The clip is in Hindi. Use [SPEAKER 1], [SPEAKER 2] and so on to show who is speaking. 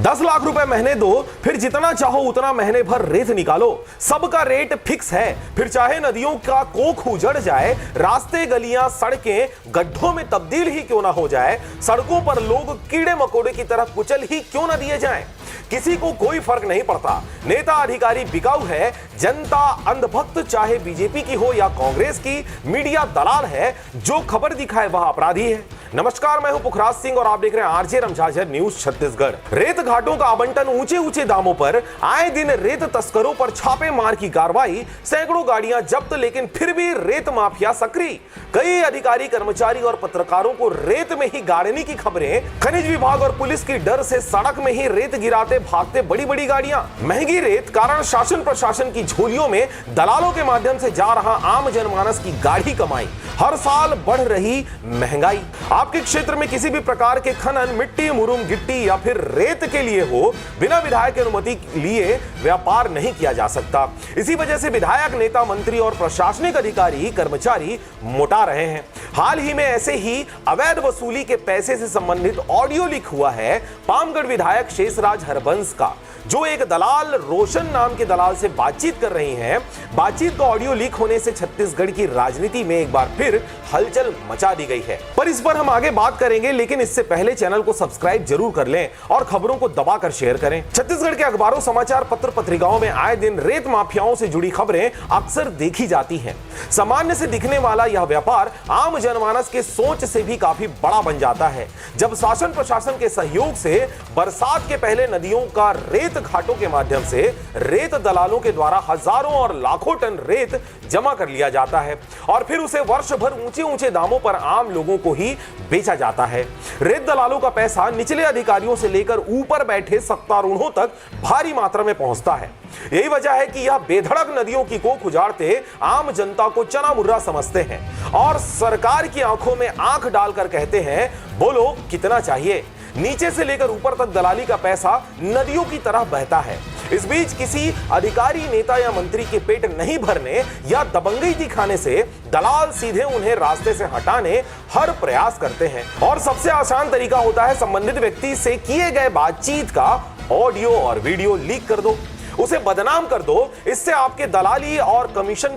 [SPEAKER 1] 10 लाख रुपए महीने दो, फिर जितना चाहो उतना महीने भर रेत निकालो। सबका रेट फिक्स है, फिर चाहे नदियों का कोख उजड़ जाए, रास्ते गलियां सड़कें गड्ढों में तब्दील ही क्यों ना हो जाए, सड़कों पर लोग कीड़े मकोड़े की तरह कुचल ही क्यों ना दिए जाएं, किसी को कोई फर्क नहीं पड़ता। नेता अधिकारी बिकाऊ है, जनता अंधभक्त, चाहे बीजेपी की हो या कांग्रेस की, मीडिया दलाल है, जो खबर दिखाए वह अपराधी है। नमस्कार, मैं हूं पुखराज सिंह और आप देख रहे हैं आरजे रमझाझर न्यूज छत्तीसगढ़। रेत घाटों का आवंटन, ऊंचे ऊंचे दामों पर, आए दिन रेत तस्करों पर छापे मार की कार्रवाई, सैकड़ों गाड़ियां जब्त, लेकिन फिर भी रेत माफिया सक्रिय। कई अधिकारी, कर्मचारी और पत्रकारों को रेत में ही गाड़ने की खबरें। खनिज विभाग और पुलिस की डर से सड़क में ही रेत गिराते भागते बड़ी बड़ी गाड़ियां। महंगी रेत कारण शासन प्रशासन की झोलियों में दलालों के माध्यम से जा रहा आम जनमानस की गाढ़ी कमाई। हर साल बढ़ रही महंगाई। आपके क्षेत्र में किसी भी प्रकार के खनन, मिट्टी, मुरुम, गिट्टी या फिर रेत के लिए हो, बिना विधायक की अनुमति लिए व्यापार नहीं किया जा सकता। इसी वजह से विधायक, नेता, मंत्री और प्रशासनिक अधिकारी, कर्मचारी मोटा रहे हैं। हाल ही में ऐसे ही अवैध वसूली के पैसे से संबंधित ऑडियो लीक हुआ है पामगढ़ विधायक शेषराज हरबंस का, जो एक दलाल रोशन नाम के दलाल से बातचीत कर रही हैं। बातचीत का ऑडियो लीक होने से छत्तीसगढ़ की राजनीति में एक बार फिर हलचल मचा दी गई है। पर इस पर हम आगे बात करेंगे, लेकिन इससे पहले चैनल को सब्सक्राइब जरूर कर लें और खबरों को दबाकर शेयर करें। छत्तीसगढ़ के अखबारों, समाचार पत्र, पत्रिकाओं में आए दिन रेत माफियाओं से जुड़ी खबरें अक्सर देखी जाती हैं। सामान्य से दिखने वाला यह व्यापार आम जनमानस के सोच से भी काफी बड़ा बन जाता है। जब शासन प्रशासन के सहयोग से बरसात के पहले नदियों का रेत घाटों के माध्यम से रेत दलालों के द्वारा हजारों और लाखों टन रेत जमा कर लिया जाता है और फिर उसे वर्ष भर ऊंचे ऊंचे दामों पर आम लोगों को ही बेचा जाता है। रेत दलालों का पैसा निचले अधिकारियों से लेकर ऊपर बैठे सत्तारूढ़ों तक भारी मात्रा में पहुंचता है। यही वजह है कि यह बेधड़क नदियों की कोख उजाड़ते आम जनता को चना मुर्रा समझते हैं और सरकार की आंखों में आंख डालकर कहते हैं, बोलो कितना चाहिए। नीचे से लेकर ऊपर तक दलाली का पैसा नदियों की तरह बहता है। इस बीच किसी अधिकारी, नेता या मंत्री के पेट नहीं भरने या दबंगई दिखाने से दलाल सीधे उन्हें रास्ते से हटाने हर प्रयास करते हैं और सबसे आसान तरीका होता है संबंधित व्यक्ति से किए गए बातचीत का ऑडियो और वीडियो लीक कर दो, उसे बदनाम कर दो। इससे आपके दलाली और कमीशन